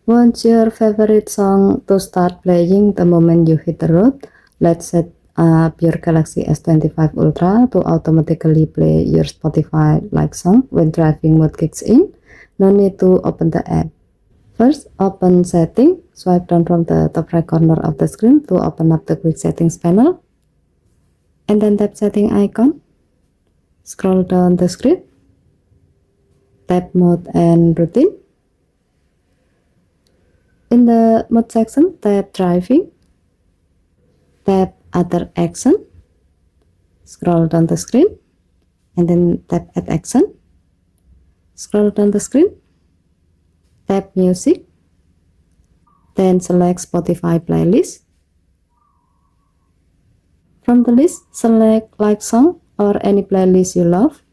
Want your favorite song to start playing the moment you hit the road? Let's set up your Galaxy S25 Ultra to automatically play your Spotify like song when driving mode kicks in. No need to open the app. First, open Setting. Swipe down from the top right corner of the screen to open up the Quick Settings panel. And then tap Setting icon. Scroll down the screen. Tap Mode and Routine. In the Mode section, tap Driving. Tap Other Action. Scroll down the screen. And then tap Add Action. Scroll down the screen. Tap Music. Then select Spotify playlist. From the list, select like song or any playlist you love.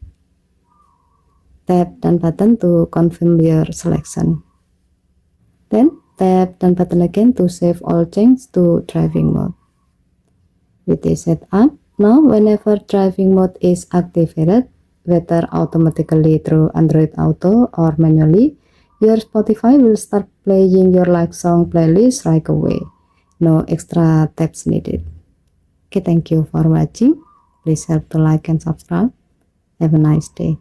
Tap Done button to confirm your selection. Then tap Done button again to save all changes to driving mode. With this setup, now whenever driving mode is activated, whether automatically through Android Auto or manually, your Spotify will start playing your like song playlist right away. No extra taps needed. Okay, thank you for watching. Please help to like and subscribe. Have a nice day.